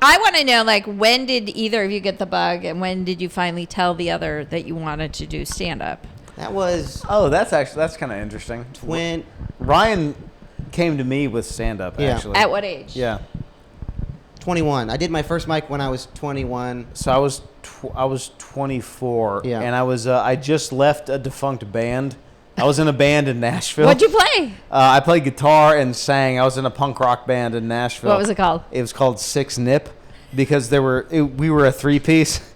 I want to know, like, when did either of you get the bug, and when did you finally tell the other that you wanted to do stand-up? That was... Oh, that's kind of interesting. Ryan came to me with stand-up, actually. At what age? Yeah. 21. I did my first mic when I was 21. So I was 24, Yeah. and I just left a defunct band. I was in a band in Nashville. What'd you play? I played guitar and sang. I was in a punk rock band in Nashville. What was it called? It was called Six Nip, because we were a three-piece.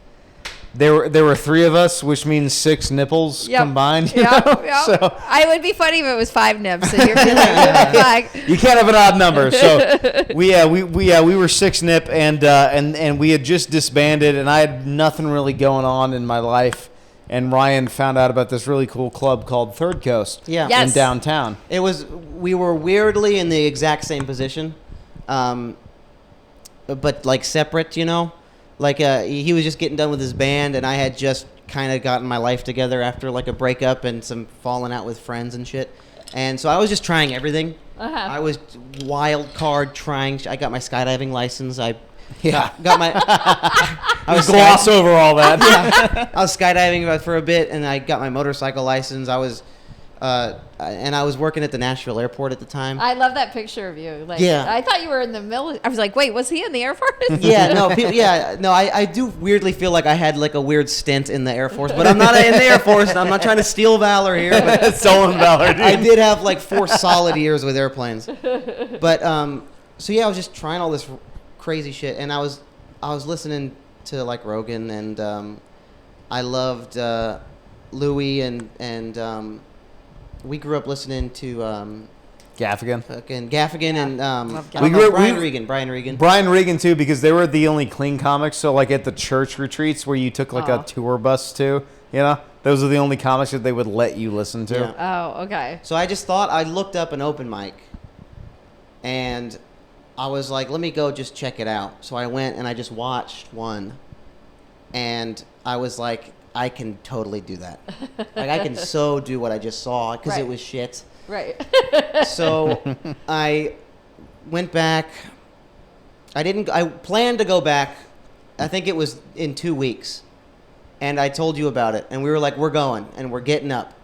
There were three of us, which means six nipples combined. Yep. So It would be funny if it was 5 nips. And you're like, you can't have an odd number. So we were Six Nip, and we had just disbanded, and I had nothing really going on in my life. And Ryan found out about this really cool club called ThirdCoast in downtown. We were weirdly in the exact same position, but like separate, you know? Like he was just getting done with his band, and I had just kind of gotten my life together after like a breakup and some falling out with friends and shit. And so I was just trying everything. I was wild card trying. I got my skydiving license. I got my... I was gloss over all that. I was skydiving for a bit, and I got my motorcycle license. I was working at the Nashville airport at the time. I love that picture of you. Like, Yeah. I thought you were in the military. I was like, wait, was he in the Air Force? I do weirdly feel like I had like a weird stint in the Air Force, but I'm not in the Air Force, and I'm not trying to steal valor here. But stolen valor, dude. I did have like 4 solid years with airplanes. But so yeah, I was just trying all this crazy shit, and I was listening to like Rogan, and I loved Louis, and we grew up listening to Gaffigan. Gaffigan, and we grew up, Brian Regan. Brian Regan too, because they were the only clean comics. So like at the church retreats where you took like a tour bus to, you know, those are the only comics that they would let you listen to. Yeah. Oh, okay. So I just thought, I looked up an open mic, and I was like, let me go just check it out. So I went and I just watched one, and I was like, I can totally do that. Like, I can so do what I just saw, because it was shit. Right. So I went back. I planned to go back. I think it was in 2 weeks. And I told you about it. And we were like, we're going. And we're getting up.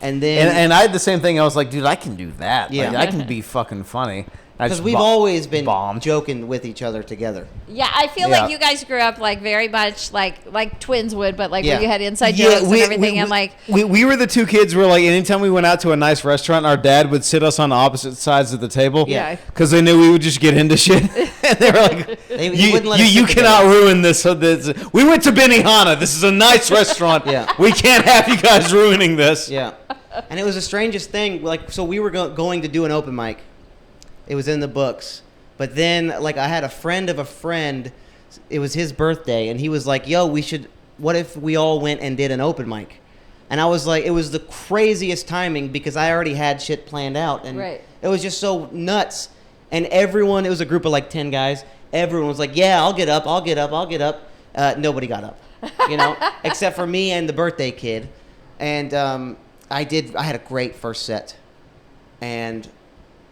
And then... And I had the same thing. I was like, dude, I can do that. Yeah. Like, I can be fucking funny. Because we've always been joking with each other together. Yeah, I feel like you guys grew up like very much like twins would, but like where you had inside jokes and everything. And like we were the two kids where like anytime we went out to a nice restaurant, our dad would sit us on opposite sides of the table. Yeah, because they knew we would just get into shit. And they were like, you cannot ruin this. We went to Benihana. This is a nice restaurant. Yeah, we can't have you guys ruining this. Yeah, and it was the strangest thing. Like, so we were going to do an open mic. It was in the books. But then, like, I had a friend of a friend. It was his birthday, and he was like, yo, what if we all went and did an open mic? And I was like, it was the craziest timing, because I already had shit planned out. And it was just so nuts. And everyone, it was a group of like 10 guys. Everyone was like, yeah, I'll get up. Nobody got up, you know, except for me and the birthday kid. And I had a great first set. And...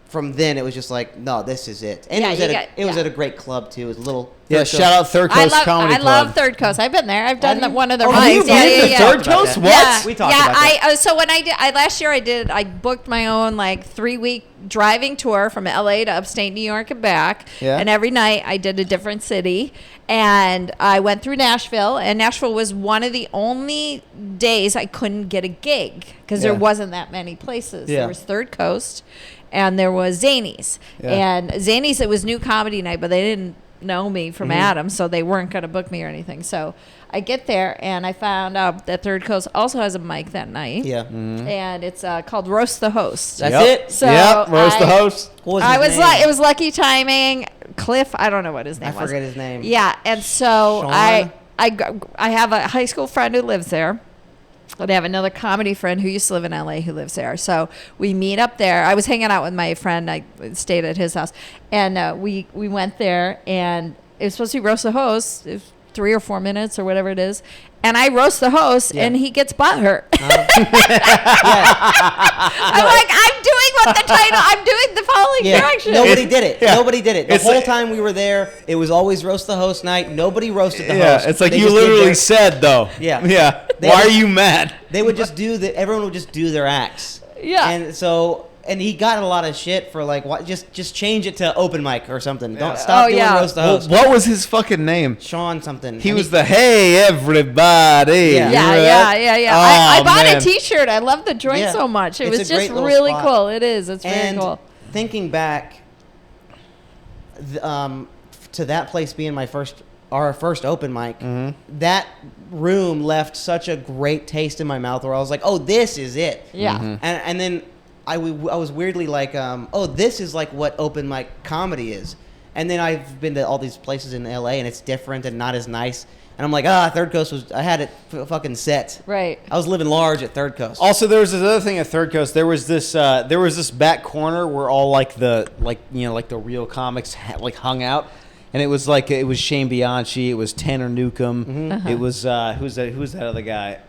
from then, it was just like, no, this is it. And it was at a great club, too. It was a little... shout out ThirdCoast Comedy Club. I love ThirdCoast. I've been there. I've done one of their mics. ThirdCoast? What? Yeah. We talked about that. So when last year I booked my own like 3-week driving tour from LA to upstate New York and back. Yeah. And every night I did a different city. And I went through Nashville, and Nashville was one of the only days I couldn't get a gig, because there wasn't that many places. There was ThirdCoast, and there was Zanies. And Zanies, it was new comedy night, but they didn't know me from Adam, so they weren't going to book me or anything. So I get there, and I found out that ThirdCoast also has a mic that night. Yeah. And it's called Roast the Host. That's it? So Roast the Host. What was his name? It was lucky timing. Cliff, I don't know what his name was. I forget his name. Yeah, and so Sean? I have a high school friend who lives there. And I have another comedy friend who used to live in LA who lives there. So we meet up there. I was hanging out with my friend. I stayed at his house. And we went there, and it was supposed to be Roast the Host. It was 3 or 4 minutes or whatever it is, and I roast the host, and he gets butthurt. I'm like, I'm doing the following direction. Nobody did it. Nobody did it. The whole time we were there, it was always roast the host night. Nobody roasted the host. It's like you literally said, though. Yeah. Why are you mad? They would just everyone would just do their acts. Yeah. And so... And he got a lot of shit for like, what? Just change it to open mic or something. Don't stop doing roast the host. What was his fucking name? Sean something. He was the hey everybody. Yeah. I bought a T-shirt. I love the joint so much. It was just really cool. It is. It's very cool. Thinking back, to that place being our first open mic, that room left such a great taste in my mouth where I was like, oh, this is it. Yeah. And then. I was weirdly like, oh, this is like what open mic comedy is. And then I've been to all these places in LA and it's different and not as nice. And I'm like, ThirdCoast I had it fucking set. Right. I was living large at ThirdCoast. Also, there was this other thing at ThirdCoast. There was this back corner where all like the real comics hung out. And it was Shane Bianchi, it was Tanner Newcomb, it was who's that other guy?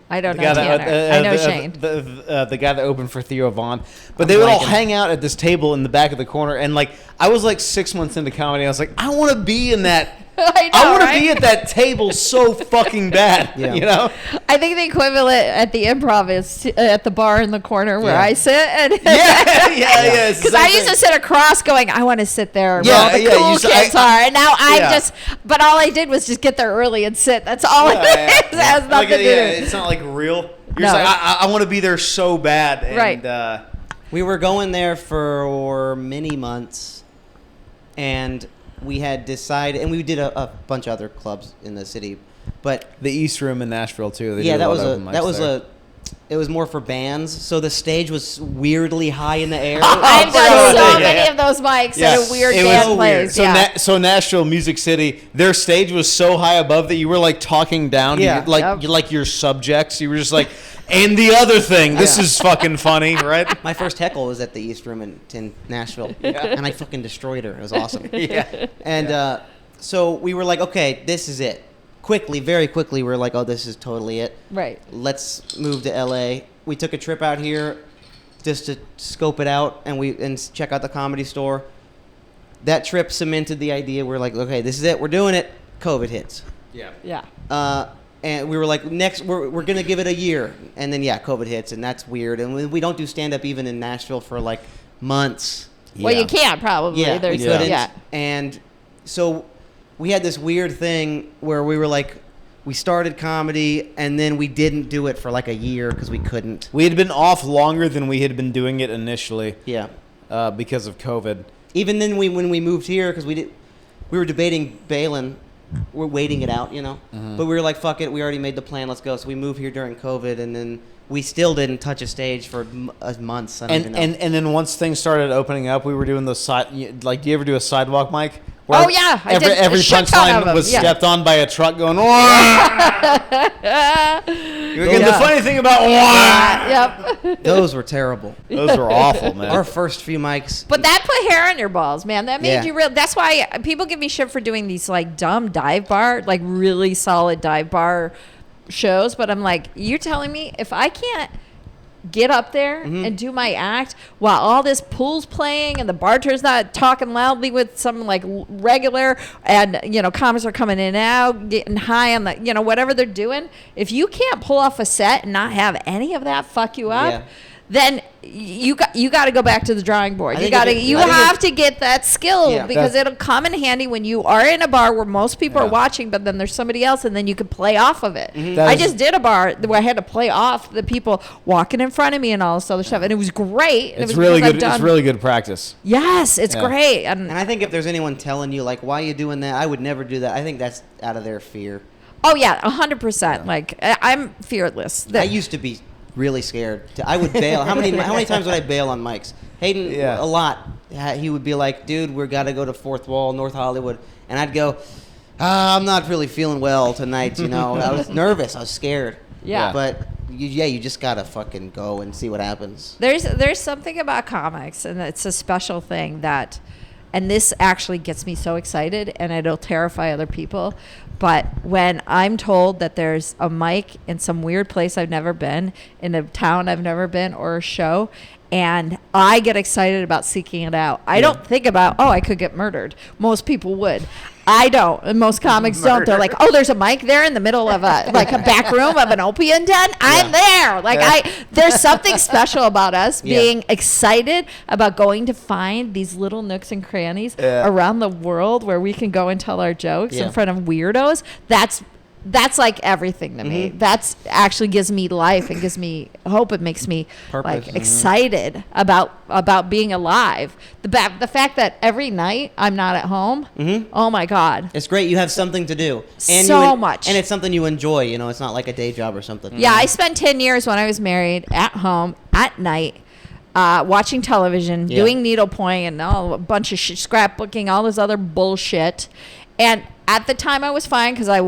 I don't know Tanner. I know Shane. The guy that opened for Theo Vaughn. But they would all hang out at this table in the back of the corner. And, like, I was, like, 6 months into comedy. I was like, I want to be in that. I want to be at that table so fucking bad, you know? I think the equivalent at the Improv is at the bar in the corner where I sit. And because I used to sit across going, I want to sit there where all the cool kids are. And now but all I did was just get there early and sit. That's all it is. It has nothing to do. It's not like real. You're just like, I want to be there so bad. And, we were going there for many months, and we had decided, and we did a bunch of other clubs in the city, but the East Room in Nashville too. It was more for bands, so the stage was weirdly high in the air. I've done so many of those mics at a weird band place. So Nashville, Music City, their stage was so high above that you were like talking down to like your subjects. You were just like, and the other thing, this is fucking funny, right? My first heckle was at the East Room in Nashville, and I fucking destroyed her. It was awesome. And so we were like, okay, this is it. Very quickly, we were like, oh, this is totally it. Right. Let's move to LA. We took a trip out here just to scope it out and check out the Comedy Store. That trip cemented the idea. We're like, okay, this is it. We're doing it. COVID hits. Yeah. And we were like, next, we're going to give it a year. And then, COVID hits, and that's weird. And we don't do stand-up even in Nashville for, like, months. Well, you can't probably. Yeah, we couldn't. And so we had this weird thing where we were like, we started comedy, and then we didn't do it for, like, a year because we couldn't. We had been off longer than we had been doing it initially. Yeah. Because of COVID. Even then, when we moved here, because we were debating bailing. We're waiting it out, you know? But we were like, fuck it, we already made the plan, let's go. So we moved here during COVID, and then we still didn't touch a stage for months. I don't even know. And then once things started opening up, we were doing those do you ever do a sidewalk mic? Oh, yeah. Every punchline was stepped on by a truck going, the funny thing about those were terrible. Those were awful, man. Our first few mics. But that put hair on your balls, man. That made you real. That's why people give me shit for doing these like dumb dive bar, like really solid dive bar shows. But I'm like, you're telling me if I can't get up there and do my act while all this pool's playing and the bartender's not talking loudly with some like regular and comics are coming in and out getting high on the whatever they're doing, if you can't pull off a set and not have any of that fuck you up, then you got to go back to the drawing board. You have to get that skill because it'll come in handy when you are in a bar where most people are watching, but then there's somebody else, and then you can play off of it. I just did a bar where I had to play off the people walking in front of me and all this other stuff, and it was great. It's really good. It's really good practice. Yes, it's great. And I think if there's anyone telling you like, why are you doing that? I would never do that. I think that's out of their fear. Oh yeah, 100%. Like I'm fearless. I used to be really scared. I would bail. How many times would I bail on mics? Hayden, a lot. He would be like, dude, we got to go to Fourth Wall, North Hollywood. And I'd go, I'm not really feeling well tonight, I was nervous. I was scared. Yeah. But, you just got to fucking go and see what happens. There's something about comics, and it's a special thing that and this actually gets me so excited, and it'll terrify other people. But when I'm told that there's a mic in some weird place I've never been, in a town I've never been, or a show, and I get excited about seeking it out. I don't think about, I could get murdered. Most people would. I don't. And most comics don't. They're like, there's a mic there in the middle of a back room of an opium den. I'm there. There's something special about us being excited about going to find these little nooks and crannies around the world where we can go and tell our jokes in front of weirdos. That's like everything to me. That's actually gives me life and gives me hope. It makes me purpose. Excited about being alive. The fact that every night I'm not at home. Oh my God, it's great. You have something to do. And much, and it's something you enjoy. You know, it's not like a day job or something. Yeah, I spent 10 years when I was married at home at night. Watching television, doing needlepoint and a bunch of scrapbooking, all this other bullshit. And at the time I was fine because I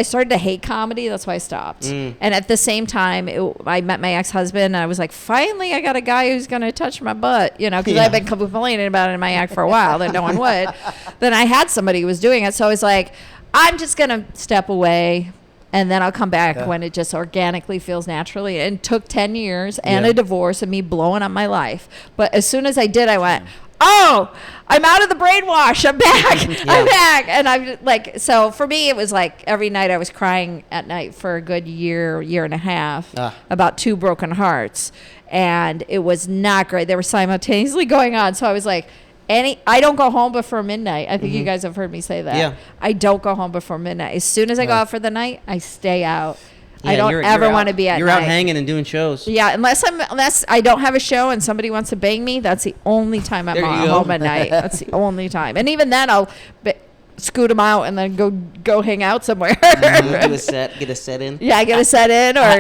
started to hate comedy. That's why I stopped. And at the same time, I met my ex-husband, and I was like, finally, I got a guy who's going to touch my butt, because I've been complaining about it in my act for a while that no one would. Then I had somebody who was doing it. So I was like, I'm just going to step away, and then I'll come back when it just organically feels naturally. And it took 10 years and a divorce and me blowing up my life. But as soon as I did, I went, I'm out of the brainwash. I'm back. I'm back. And I'm like, so for me, it was like every night I was crying at night for a good year and a half about 2 broken hearts. And it was not great. They were simultaneously going on. So I was like, I don't go home before midnight. I think you guys have heard me say that. Yeah. I don't go home before midnight. As soon as I go out for the night, I stay out. I don't ever want to be at night. You're out hanging and doing shows. Yeah, unless I don't have a show and somebody wants to bang me, that's the only time I'm home at night. That's the only time. And even then, I'll scoot them out and then go hang out somewhere. Get a set in. Yeah, get a set in or